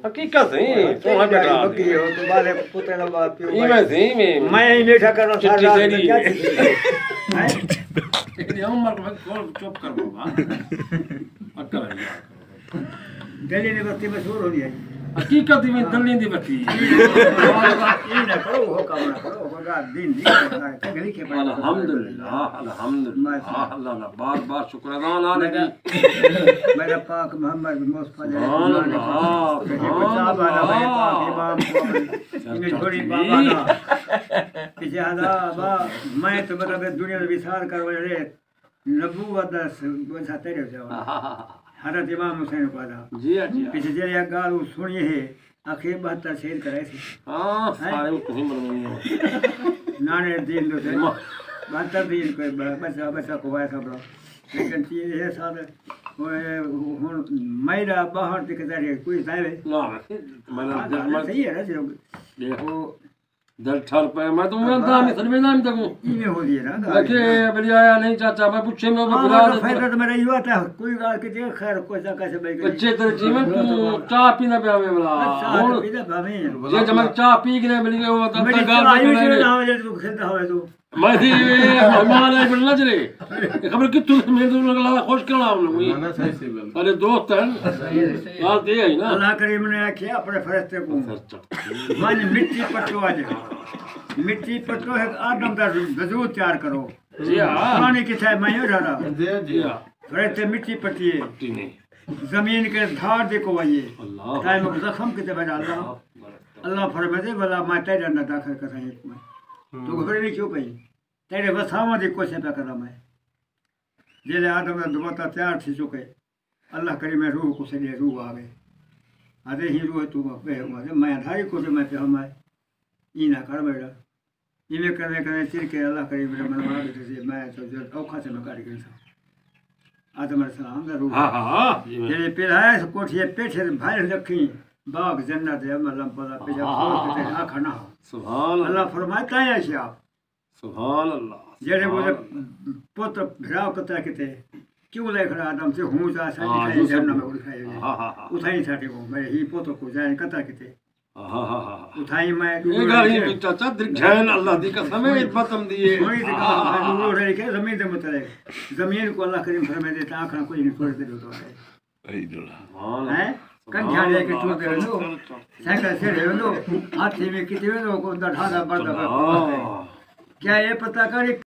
حقیقت دلی نے بستی مشہور ہو گیا حقیقت میں دلی دی بتی الحمدللہ الحمدللہ اللہ بار بار شکر ادا میرا پاک محمد مصطفی میں تو مطلب دنیا میں وصال کر رہے نبوت تیرے حضرت امام حسین کو ادا پیچھے جڑی گال سنی ہے آخر 72 شہید کرے سی سارے کہیں مرنے نانے دین دو 72 دین کوئی بچہ کو ویسا بڑا لیکن چیز ہے صاحب میرا باہر تک ذریعے کوئی صاحب نہ صحیح ہے نا وہ دل ٹھر پہ میں تو میں مثل میں نام تکوں یہ ہو گئی نا کہ بلی آیا نہیں چاچا میں پوچھے میں بلا فائدہ تو میرا یہ ہوتا ہے کوئی گال کے دیکھ خیر کوئی سا کیسے بھائی بچے تیرے جی میں تو چاہ پینا پہ ہمیں بلا پیدا بھائی یہ جب میں چاہ پی کے بلی گئے ہوا میری چاہ ہی نہیں نہ ہو تو کھلتا ہوئے تو میں تھی مہمان ہے بل نجرے خبر کتوں میں تو لگا خوش کرنا ہم لوگ ارے دوست ہیں بات دے ہی نا اللہ کریم نے کیا اپنے فرشتے کو من مٹی پٹو آج مٹی پٹو ہے آدم دا وجود تیار کرو جی ہاں پانی کتھا ہے میں ہو جانا جی ہاں فرشتے مٹی پٹی ہے پٹی نہیں زمین کے دھار دیکھو آئیے اللہ ٹائم کو زخم کتے بجا اللہ فرمائے بلا میں تیرے اندر داخل کرتا ہوں میں تو گھبرے نہیں کیوں پہی تیرے وساواں دی کوشش پہ کرا میں جیلے آدم دا دوبارہ تیار تھی چکے اللہ کریم روح کو سے روح آ گئے آدھے ہی روح تو میں ادھاری کو سے میں پہ ہم آئے یہ نہ کر بیٹا یہ میں کرنے چر کے اللہ کریم میرا من بنا دیتے تھے میں تو اوکھا سے میں کاٹ گئی تھا آدم علیہ السلام دا روح جیلے پہلائے کوٹھیے پیٹھے بھائی رکھیں باغ جنت ہے اللہ پالا پیچھے کھول کے آنکھا نہ ہو سبحان اللہ فرماتا ہے ایسا سبحان اللہ جیسے وہ پوتر بھراؤ کتا کتے کیوں لے کھڑا آدم سے ہوں جا سا دکھائے جنہ میں اٹھائے اٹھائی ساٹھے کو میرے ہی پوتر کو جائیں کتا کتے اٹھائی میں یہ گاڑی چاچا جھین اللہ دی قسم ہے ختم دیے وہی دکھا میں رہے کہ زمین دے متعلق زمین کو اللہ کریم فرمائے دیتا آنکھاں کوئی نہیں چھوڑ دے دو ہے کنجھا لے کے چھوڑ دے دو سائیکل سے رہے دو ہاتھی میں کتے دو کو ڈھالا بڑھتا کیا یہ پتہ کری